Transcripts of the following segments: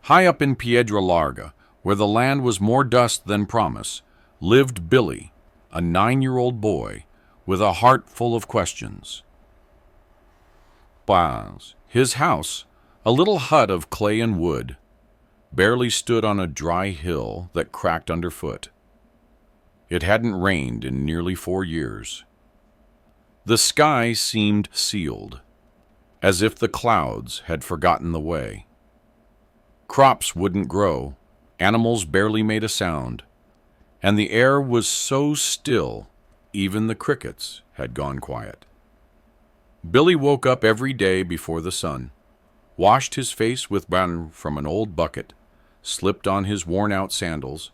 High up in Piedra Larga, where the land was more dust than promise, lived Billy, a 9-year-old boy with a heart full of questions. His house, a little hut of clay and wood, barely stood on a dry hill that cracked underfoot. It hadn't rained in nearly 4 years. The sky seemed sealed, as if the clouds had forgotten the way. Crops wouldn't grow, animals barely made a sound, and the air was so still, even the crickets had gone quiet. Billy woke up every day before the sun, washed his face with water from an old bucket, slipped on his worn-out sandals,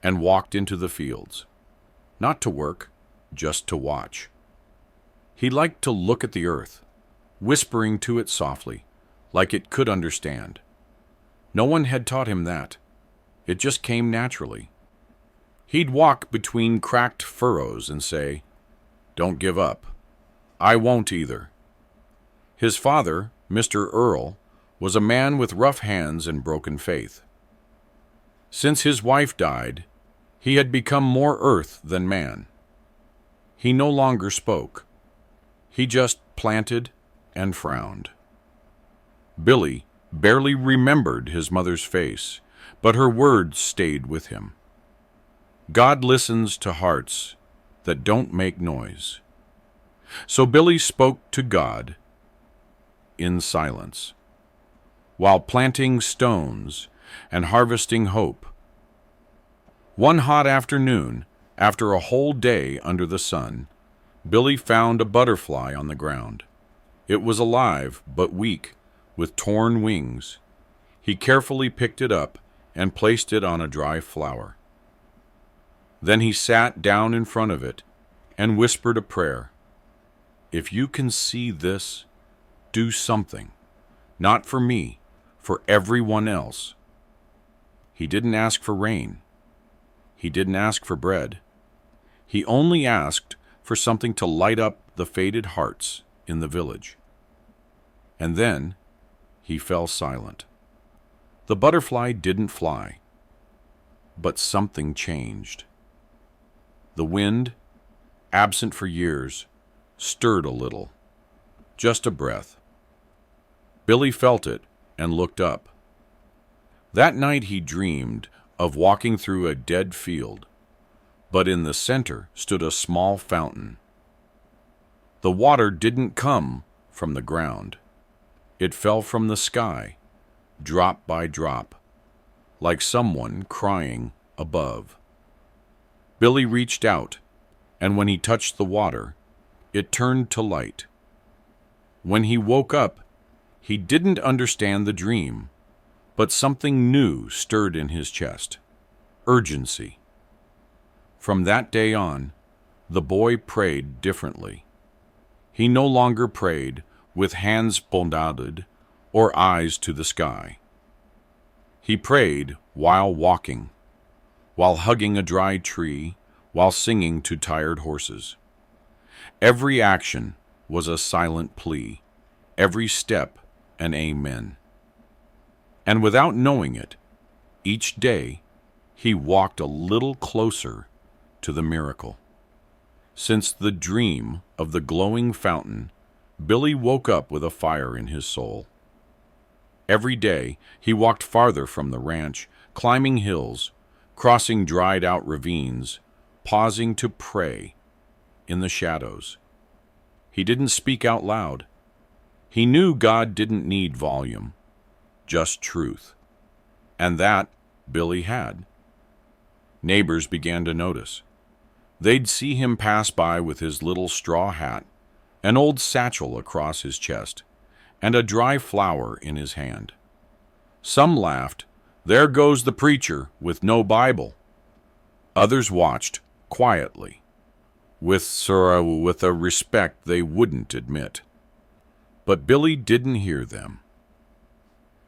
and walked into the fields. Not to work, just to watch. He liked to look at the earth, whispering to it softly, like it could understand. No one had taught him that. It just came naturally. He'd walk between cracked furrows and say, "Don't give up. I won't either." His father, Mr. Earl, was a man with rough hands and broken faith. Since his wife died, he had become more earth than man. He no longer spoke. He just planted and frowned. Billy barely remembered his mother's face, but her words stayed with him. God listens to hearts that don't make noise. So Billy spoke to God in silence, while planting stones and harvesting hope. One hot afternoon, after a whole day under the sun, Billy found a butterfly on the ground. It was alive, but weak, with torn wings. He carefully picked it up and placed it on a dry flower. Then he sat down in front of it and whispered a prayer. "If you can see this, do something. Not for me, for everyone else." He didn't ask for rain. He didn't ask for bread. He only asked for something to light up the faded hearts in the village. And then he fell silent. The butterfly didn't fly, but something changed. The wind, absent for years, stirred a little, just a breath. Billy felt it and looked up. That night he dreamed of walking through a dead field, but in the center stood a small fountain. The water didn't come from the ground. It fell from the sky, drop by drop, like someone crying above. Billy reached out, and when he touched the water, it turned to light. When he woke up, he didn't understand the dream, but something new stirred in his chest. Urgency. From that day on, the boy prayed differently. He no longer prayed with hands bondaded or eyes to the sky. He prayed while walking, while hugging a dry tree, while singing to tired horses. Every action was a silent plea, every step an amen. And without knowing it, each day he walked a little closer to the miracle. Since the dream of the glowing fountain, Billy woke up with a fire in his soul. Every day he walked farther from the ranch, climbing hills, crossing dried-out ravines, pausing to pray in the shadows. He didn't speak out loud. He knew God didn't need volume, just truth. And that Billy had. Neighbors began to notice. They'd see him pass by with his little straw hat, an old satchel across his chest, and a dry flower in his hand. Some laughed, "There goes the preacher with no Bible." Others watched quietly, with a respect they wouldn't admit. But Billy didn't hear them.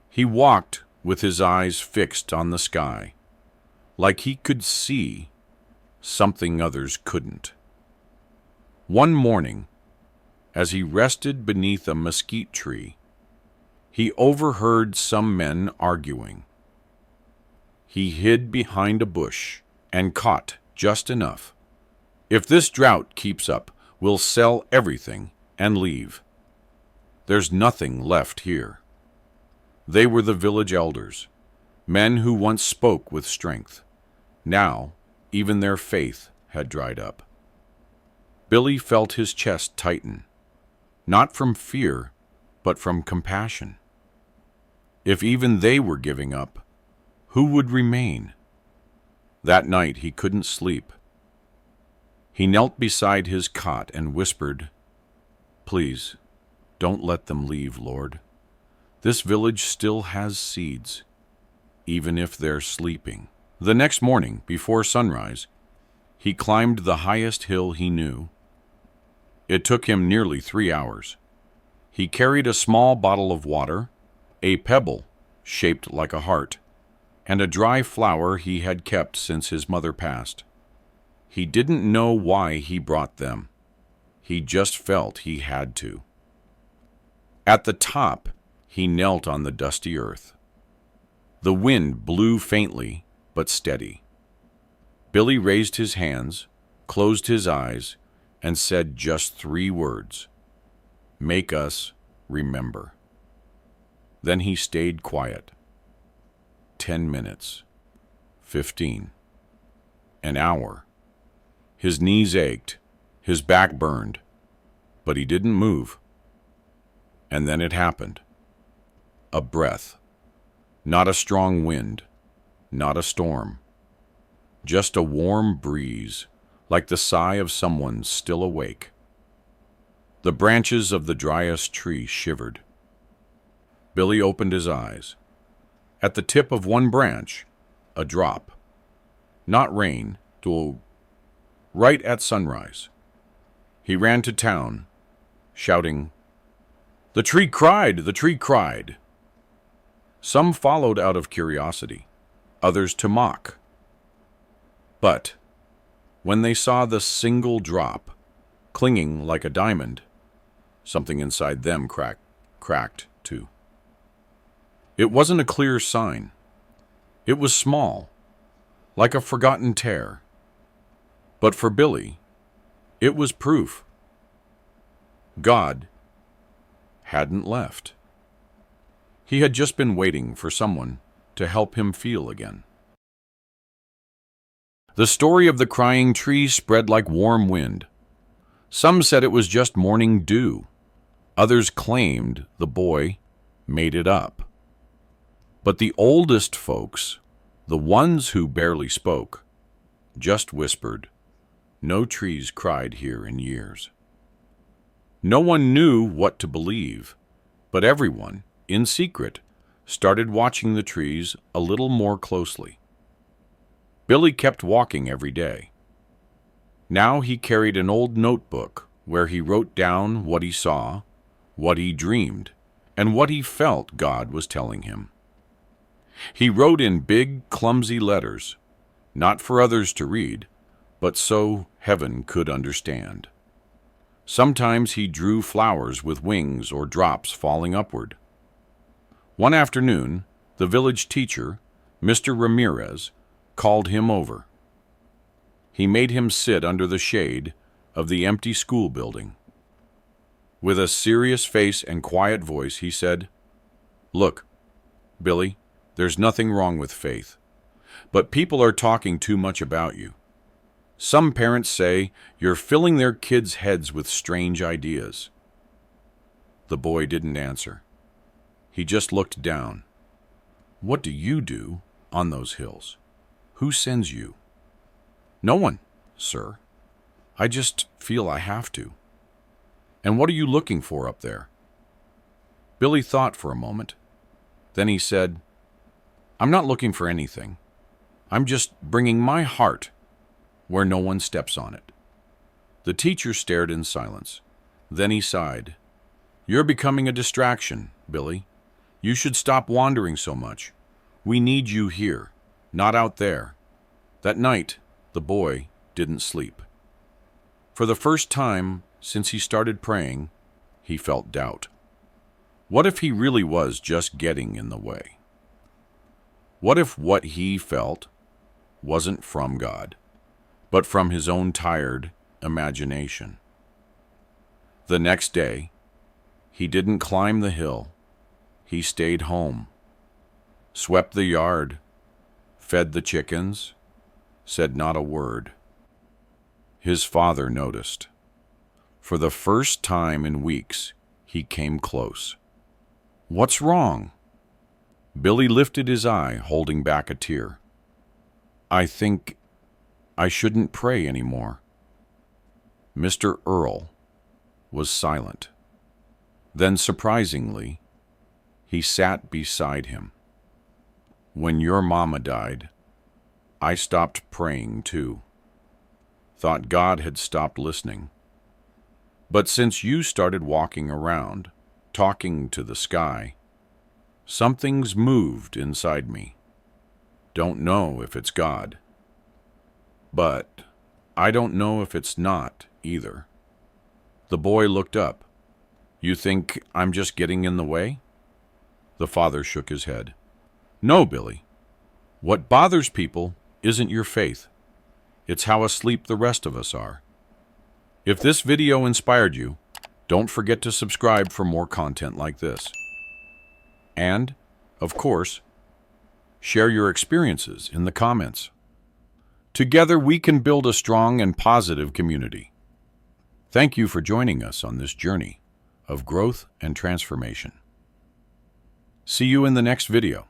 He walked with his eyes fixed on the sky, like he could see something others couldn't. One morning, as he rested beneath a mesquite tree, he overheard some men arguing. He hid behind a bush and caught just enough. If this drought keeps up, we'll sell everything and leave. There's nothing left here. They were the village elders, men who once spoke with strength. Now, even their faith had dried up. Billy felt his chest tighten, not from fear, but from compassion. If even they were giving up, who would remain? That night he couldn't sleep. He knelt beside his cot and whispered, "Please, don't let them leave, Lord. This village still has seeds, even if they're sleeping." The next morning, before sunrise, he climbed the highest hill he knew. It took him nearly 3 hours. He carried a small bottle of water, a pebble shaped like a heart, and a dry flower he had kept since his mother passed. He didn't know why he brought them. He just felt he had to. At the top, he knelt on the dusty earth. The wind blew faintly but steady. Billy raised his hands, closed his eyes, and said just 3 words: "Make us remember." Then he stayed quiet. 10 minutes, 15, an hour. His knees ached, his back burned, but he didn't move. And then it happened. A breath. Not a strong wind, not a storm. Just a warm breeze, like the sigh of someone still awake. The branches of the driest tree shivered. Billy opened his eyes. At the tip of one branch, a drop. Not rain, right at sunrise. He ran to town, shouting, "The tree cried! The tree cried!" Some followed out of curiosity, others to mock. But when they saw the single drop, clinging like a diamond, something inside them cracked too. It wasn't a clear sign. It was small, like a forgotten tear. But for Billy, it was proof. God hadn't left. He had just been waiting for someone to help him feel again. The story of the crying tree spread like warm wind. Some said it was just morning dew. Others claimed the boy made it up. But the oldest folks, the ones who barely spoke, just whispered, "No trees cried here in years." No one knew what to believe, but everyone, in secret, started watching the trees a little more closely. Billy kept walking every day. Now he carried an old notebook where he wrote down what he saw, what he dreamed, and what he felt God was telling him. He wrote in big, clumsy letters, not for others to read, but so heaven could understand. Sometimes he drew flowers with wings or drops falling upward. One afternoon, the village teacher, Mr. Ramirez, called him over. He made him sit under the shade of the empty school building. With a serious face and quiet voice, he said, "Look, Billy, there's nothing wrong with faith, but people are talking too much about you. Some parents say you're filling their kids' heads with strange ideas." The boy didn't answer. He just looked down. "What do you do on those hills? Who sends you?" "No one, sir. I just feel I have to." "And what are you looking for up there?" Billy thought for a moment. Then he said, "I'm not looking for anything. I'm just bringing my heart where no one steps on it." The teacher stared in silence. Then he sighed. "You're becoming a distraction, Billy. You should stop wandering so much. We need you here, not out there." That night, the boy didn't sleep. For the first time since he started praying, he felt doubt. What if he really was just getting in the way? What if what he felt wasn't from God, but from his own tired imagination? The next day, he didn't climb the hill. He stayed home, swept the yard, fed the chickens, said not a word. His father noticed. For the first time in weeks, he came close. "What's wrong?" Billy lifted his eye, holding back a tear. "I think I shouldn't pray anymore." Mr. Earl was silent. Then, surprisingly, he sat beside him. "When your mama died, I stopped praying too. Thought God had stopped listening. But since you started walking around, talking to the sky, something's moved inside me. Don't know if it's God. But I don't know if it's not either." The boy looked up. "You think I'm just getting in the way?" The father shook his head. "No, Billy. What bothers people isn't your faith. It's how asleep the rest of us are. If this video inspired you, don't forget to subscribe for more content like this. And, of course, share your experiences in the comments. Together we can build a strong and positive community. Thank you for joining us on this journey of growth and transformation. See you in the next video.